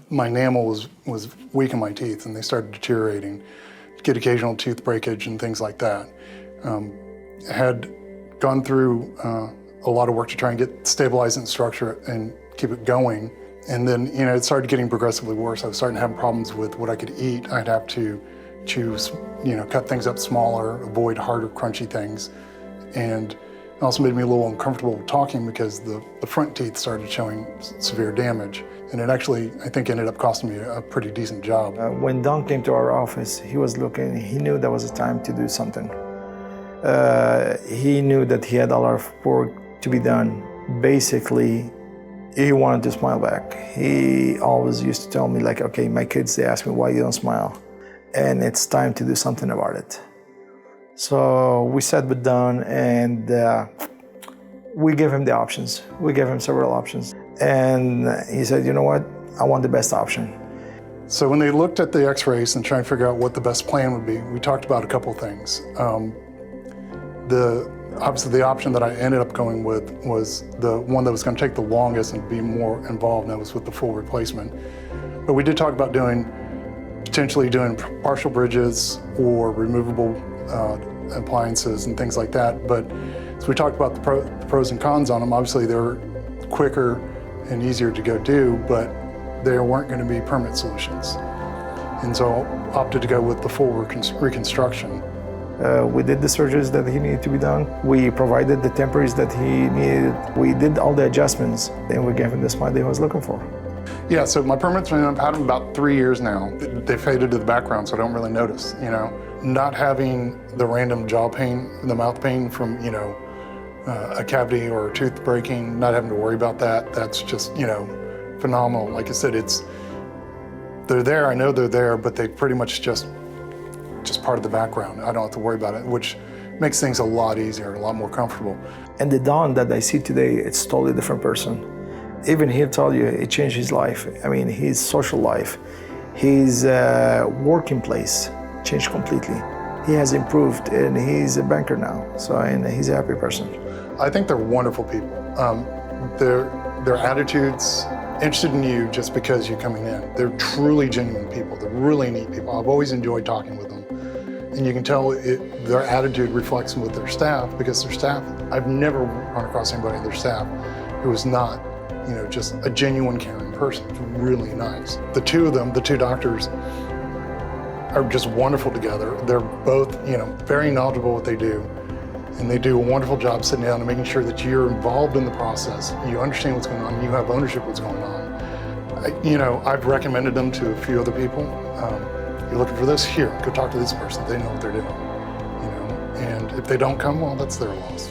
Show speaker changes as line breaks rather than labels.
My enamel was weak in my teeth and they started deteriorating. Get occasional tooth breakage and things like that. Had gone through a lot of work to try and get stabilizing structure and keep it going. And then, it started getting progressively worse. I was starting to have problems with what I could eat. I'd have to choose, cut things up smaller, avoid harder, crunchy things. And it also made me a little uncomfortable talking because the front teeth started showing severe damage. And it actually, I think, ended up costing me a pretty decent job.
When Don came to our office, he was looking, he knew there was a time to do something. He knew that he had a lot of work to be done. Basically, he wanted to smile back. He always used to tell me, like, okay, my kids, they ask me why you don't smile. And it's time to do something about it. So we sat with Don and we gave him the options. We gave him several options. And he said, you know what, I want the best option.
So when they looked at the x-rays and trying to figure out what the best plan would be, we talked about a couple of things. Obviously the option that I ended up going with was the one that was going to take the longest and be more involved, and that was with the full replacement. But we did talk about potentially doing partial bridges or removable appliances and things like that. But as we talked about the pros and cons on them, obviously they were quicker and easier to go do, but there weren't going to be permanent solutions. And so I opted to go with the full reconstruction.
We did the surgeries that he needed to be done. We provided the temporaries that he needed. We did all the adjustments, and we gave him the smile that he was looking for.
Yeah, so my permanents, I've had them about 3 years now. They faded to the background, so I don't really notice, Not having the random jaw pain, the mouth pain from, a cavity or a tooth breaking, not having to worry about that, that's just, phenomenal. Like I said, they're there, I know they're there, but they pretty much just part of the background. I don't have to worry about it, which makes things a lot easier, a lot more comfortable.
And the Don that I see today, it's a totally different person. Even he'll tell you it changed his life. I mean, his social life, his working place changed completely. He has improved and he's a banker now, and he's a happy person.
I think they're wonderful people. Their attitudes, interested in you just because you're coming in. They're truly genuine people. They're really neat people. I've always enjoyed talking with them. And you can tell their attitude reflects with their staff, because their staff, I've never run across anybody in their staff who is not, just a genuine caring person. It's really nice. The two of them, the two doctors, are just wonderful together. They're both, very knowledgeable what they do. And they do a wonderful job sitting down and making sure that you're involved in the process. You understand what's going on, you have ownership of what's going on. I've recommended them to a few other people. You're looking for this? Here, go talk to this person. They know what they're doing. And if they don't come, well, that's their loss.